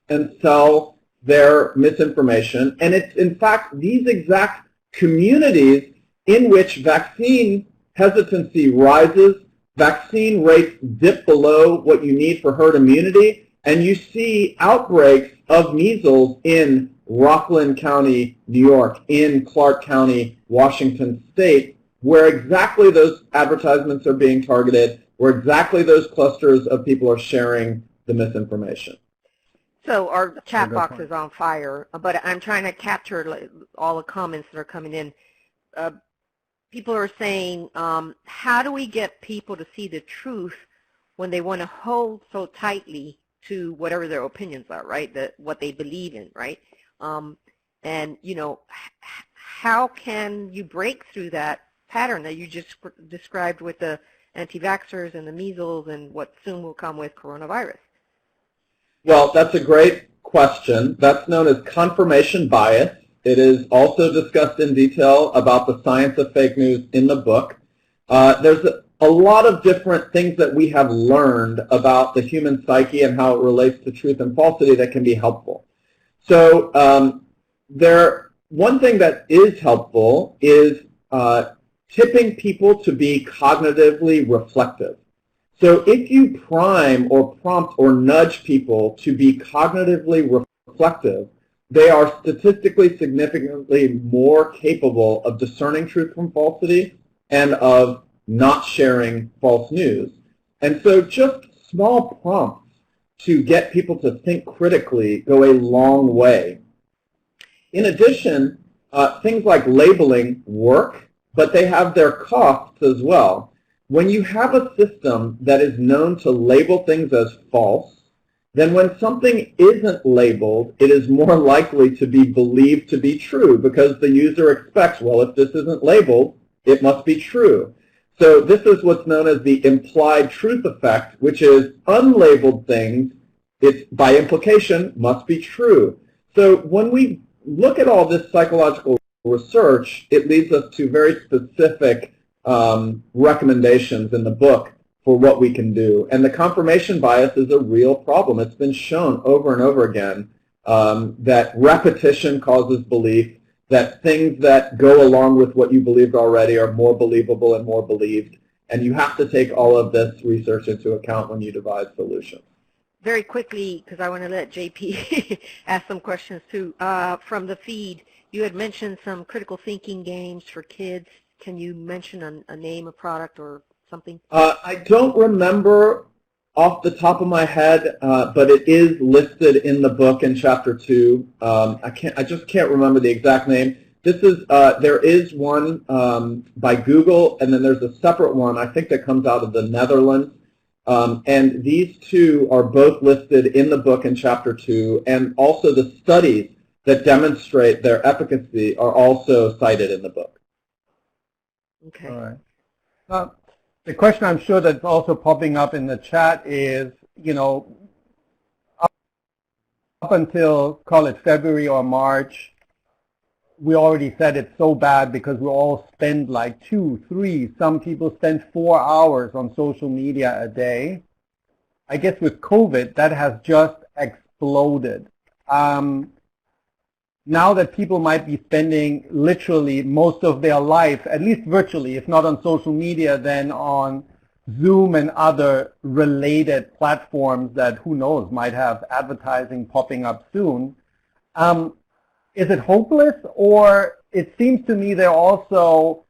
Speaker 2: and sell their misinformation. And it's, in fact, these exact communities in which vaccine hesitancy rises, vaccine rates dip below what you need for herd immunity, and you see outbreaks of measles in Rockland County, New York, in Clark County, Washington State, where exactly those advertisements are being targeted, where exactly those clusters of people are sharing the misinformation.
Speaker 3: So our chat box is on fire, but I'm trying to capture all the comments that are coming in. People are saying, how do we get people to see the truth when they want to hold so tightly to whatever their opinions are, right? What they believe in, right? And, you know, how can you break through that pattern that you just described with the anti-vaxxers and the measles and what soon will come with coronavirus?
Speaker 2: Well, that's a great question. That's known as confirmation bias. It is also discussed in detail about the science of fake news in the book. There's a lot of different things that we have learned about the human psyche and how it relates to truth and falsity that can be helpful. So one thing that is helpful is tipping people to be cognitively reflective. So if you prime or prompt or nudge people to be cognitively reflective, they are statistically significantly more capable of discerning truth from falsity and of not sharing false news. And so just small prompts to get people to think critically go a long way. In addition, things like labeling work, but they have their costs as well. When you have a system that is known to label things as false, then when something isn't labeled, it is more likely to be believed to be true because the user expects, well, if this isn't labeled, it must be true. So this is what's known as the implied truth effect, which is unlabeled things, it's by implication, must be true. So when we look at all this psychological research, it leads us to very specific recommendations in the book for what we can do. And the confirmation bias is a real problem. It's been shown over and over again that repetition causes belief, that things that go along with what you believed already are more believable and more believed. And you have to take all of this research into account when you devise solutions.
Speaker 3: Very quickly, because I want to let JP ask some questions too. From the feed, you had mentioned some critical thinking games for kids. Can you mention a name, a product, or something?
Speaker 2: I don't remember off the top of my head, but it is listed in the book in chapter 2. I just can't remember the exact name. This is there is one by Google, and then there's a separate one I think that comes out of the Netherlands. And these two are both listed in the book in chapter 2, and also the studies that demonstrate their efficacy are also cited in the book.
Speaker 3: Okay.
Speaker 1: All right. The question I'm sure that's also popping up in the chat is, up until, call it February or March, we already said it's so bad because we all spend like 2, 3, some people spend 4 hours on social media a day. I guess with COVID, that has just exploded. Now that people might be spending literally most of their life, at least virtually, if not on social media, then on Zoom and other related platforms that, who knows, might have advertising popping up soon. Is it hopeless? Or it seems to me there are also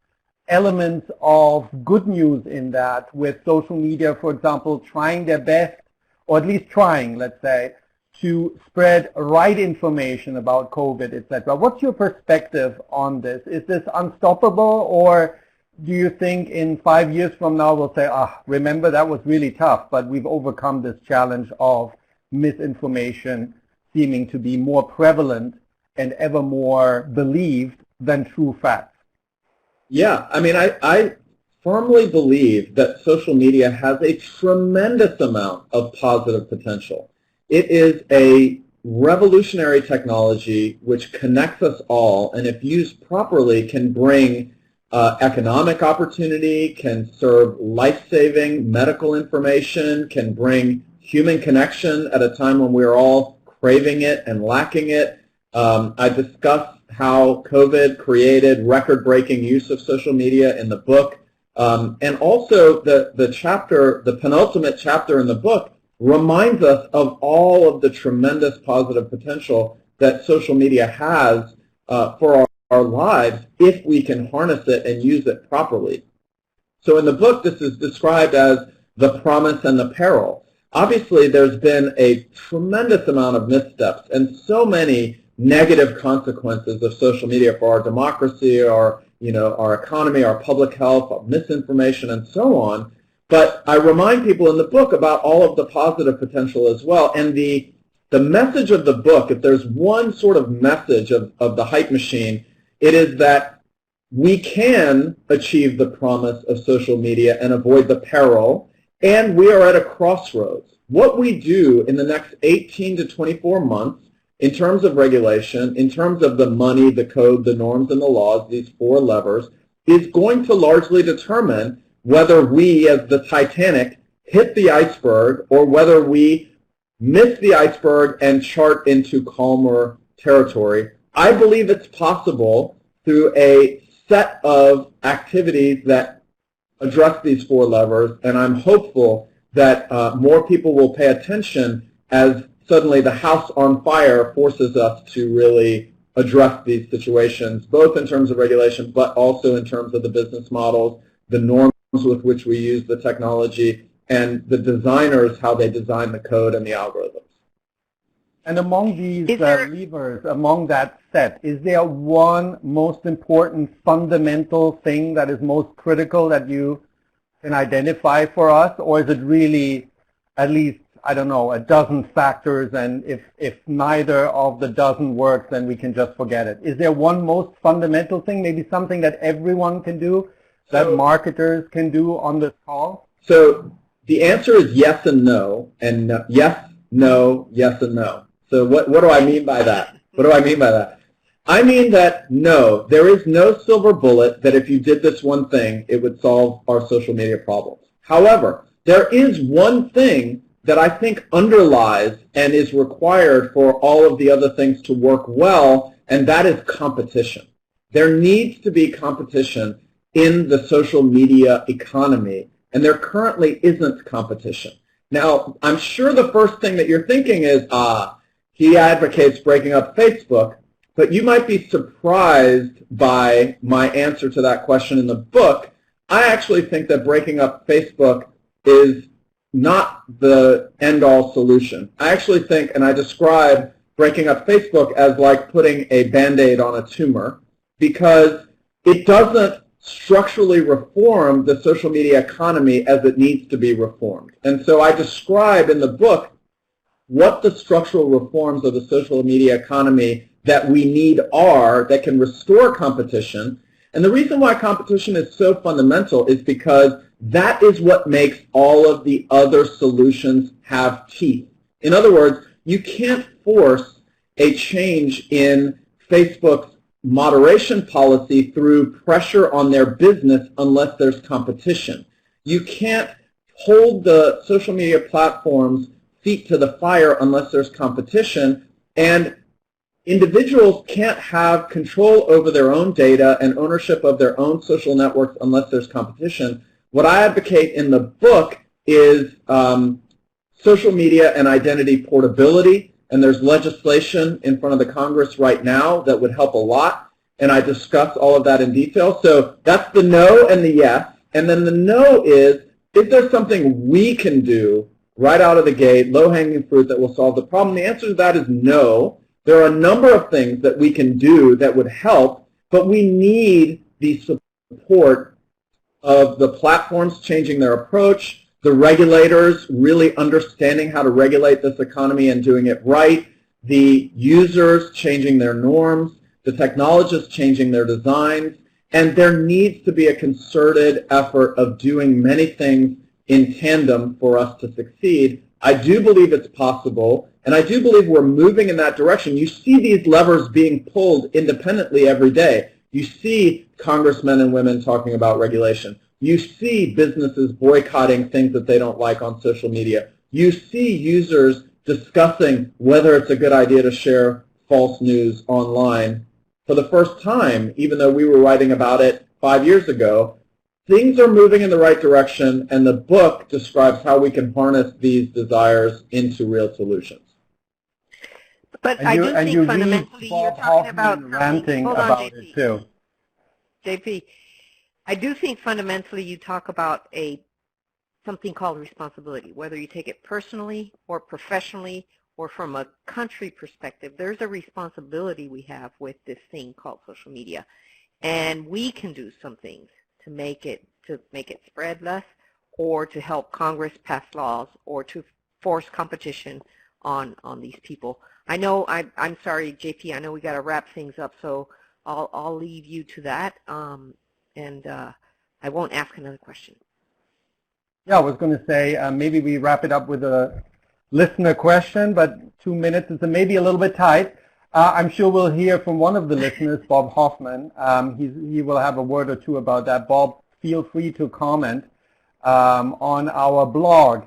Speaker 1: elements of good news in that, with social media, for example, trying their best, or at least trying, let's say, to spread right information about COVID, etc. What's your perspective on this? Is this unstoppable, or do you think in 5 years from now we'll say, remember that was really tough, but we've overcome this challenge of misinformation seeming to be more prevalent and ever more believed than true facts?
Speaker 2: Yeah, I mean, I firmly believe that social media has a tremendous amount of positive potential. It is a revolutionary technology which connects us all, and if used properly can bring economic opportunity, can serve life-saving medical information, can bring human connection at a time when we're all craving it and lacking it. I discuss how COVID created record-breaking use of social media in the book. And also the penultimate chapter in the book reminds us of all of the tremendous positive potential that social media has for our lives if we can harness it and use it properly. So in the book, this is described as the promise and the peril. Obviously, there's been a tremendous amount of missteps and so many negative consequences of social media for our democracy, our economy, our public health, our misinformation, and so on. But I remind people in the book about all of the positive potential as well. And the message of the book, if there's one sort of message of the hype machine, it is that we can achieve the promise of social media and avoid the peril, and we are at a crossroads. What we do in the next 18 to 24 months in terms of regulation, in terms of the money, the code, the norms, and the laws, these 4 levers, is going to largely determine whether we, as the Titanic, hit the iceberg or whether we miss the iceberg and chart into calmer territory. I believe it's possible through a set of activities that address these 4 levers, and I'm hopeful that more people will pay attention as suddenly the house on fire forces us to really address these situations, both in terms of regulation, but also in terms of the business models, the norms with which we use the technology, and the designers, how they design the code and the algorithms.
Speaker 1: And among these levers, among that set, is there one most important fundamental thing that is most critical that you can identify for us, or is it really at least, I don't know, a dozen factors, and if neither of the dozen works, then we can just forget it? Is there one most fundamental thing, maybe something that everyone can do, that marketers can do on this call?
Speaker 2: So the answer is yes and no, and yes, no, yes, and no. So what do I mean by that? What do I mean by that? I mean that no, there is no silver bullet that if you did this one thing, it would solve our social media problems. However, there is one thing that I think underlies and is required for all of the other things to work well, and that is competition. There needs to be competition in the social media economy, and there currently isn't competition. Now, I'm sure the first thing that you're thinking is, he advocates breaking up Facebook, but you might be surprised by my answer to that question in the book. I actually think that breaking up Facebook is not the end-all solution. I actually think, and I describe breaking up Facebook as like putting a Band-Aid on a tumor, because it doesn't structurally reform the social media economy as it needs to be reformed. And so I describe in the book what the structural reforms of the social media economy that we need are that can restore competition. And the reason why competition is so fundamental is because that is what makes all of the other solutions have teeth. In other words, you can't force a change in Facebook's moderation policy through pressure on their business unless there's competition. You can't hold the social media platforms' feet to the fire unless there's competition, and individuals can't have control over their own data and ownership of their own social networks unless there's competition. What I advocate in the book is social media and identity portability, and there's legislation in front of the Congress right now that would help a lot, and I discuss all of that in detail. So that's the no and the yes, and then the no is there something we can do right out of the gate, low-hanging fruit that will solve the problem? The answer to that is no. There are a number of things that we can do that would help, but we need the support of the platforms changing their approach, the regulators really understanding how to regulate this economy and doing it right, the users changing their norms, the technologists changing their designs, and there needs to be a concerted effort of doing many things in tandem for us to succeed. I do believe it's possible, and I do believe we're moving in that direction. You see these levers being pulled independently every day. You see congressmen and women talking about regulation. You see businesses boycotting things that they don't like on social media. You see users discussing whether it's a good idea to share false news online. For the first time, even though we were writing about it 5 years ago, things are moving in the right direction, and the book describes how we can harness these desires into real solutions.
Speaker 3: But I do think fundamentally you're talking about
Speaker 1: ranting about it too.
Speaker 3: JP, I do think fundamentally you talk about something called responsibility, whether you take it personally or professionally or from a country perspective. There's a responsibility we have with this thing called social media, and we can do some things to make it spread less, or to help Congress pass laws, or to force competition on these people. I know I'm sorry, JP. I know we got to wrap things up, so I'll leave you to that, and I won't ask another question.
Speaker 1: Yeah, I was going to say maybe we wrap it up with a listener question, but 2 minutes is maybe a little bit tight. I'm sure we'll hear from one of the listeners, Bob Hoffman. He will have a word or two about that. Bob, feel free to comment on our blog.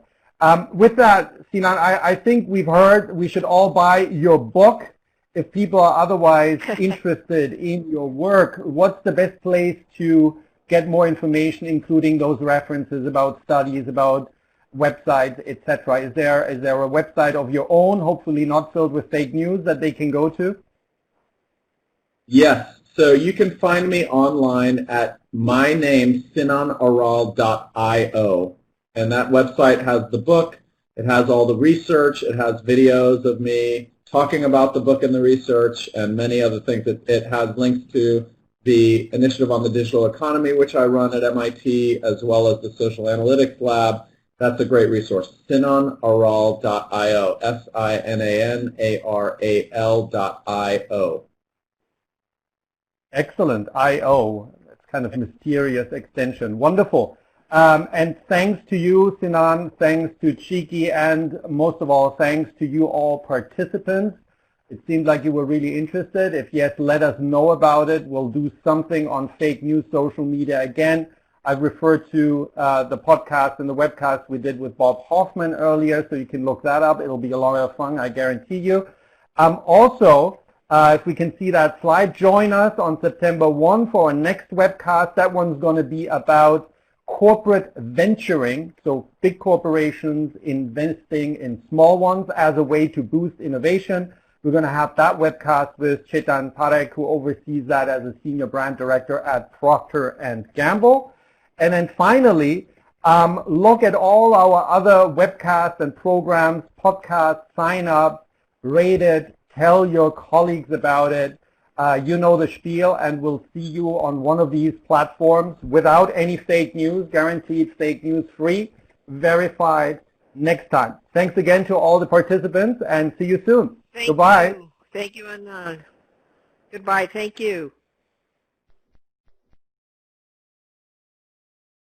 Speaker 1: With that, Sinan, I think we've heard we should all buy your book. If people are otherwise interested in your work, what's the best place to get more information, including those references about studies, about websites, etc.? Is there a website of your own, hopefully not filled with fake news, that they can go to?
Speaker 2: Yes. So you can find me online at mynamesinanaral.io. And that website has the book, it has all the research, it has videos of me talking about the book and the research, and many other things. It has links to the Initiative on the Digital Economy, which I run at MIT, as well as the Social Analytics Lab. That's a great resource, sinanaral.io, SINANARAL.io.
Speaker 1: Excellent, I.O. That's kind of mysterious extension. Wonderful. And thanks to you, Sinan, thanks to Chiki, and most of all, thanks to you all participants. It seemed like you were really interested. If yes, let us know about it. We'll do something on fake news social media again. I've referred to the podcast and the webcast we did with Bob Hoffman earlier, so you can look that up. It'll be a lot of fun, I guarantee you. Also, if we can see that slide, join us on September 1 for our next webcast. That one's going to be about corporate venturing, so big corporations investing in small ones as a way to boost innovation. We're going to have that webcast with Chetan Parekh, who oversees that as a senior brand director at Procter & Gamble. And then finally, Look at all our other webcasts and programs, podcasts, sign up, rate it, tell your colleagues about it. You know the spiel, and we'll see you on one of these platforms without any fake news, guaranteed fake news free, verified next time. Thanks again to all the participants, and see you soon.
Speaker 3: Thank
Speaker 1: Goodbye.
Speaker 3: you. Thank you, and goodbye. Thank you.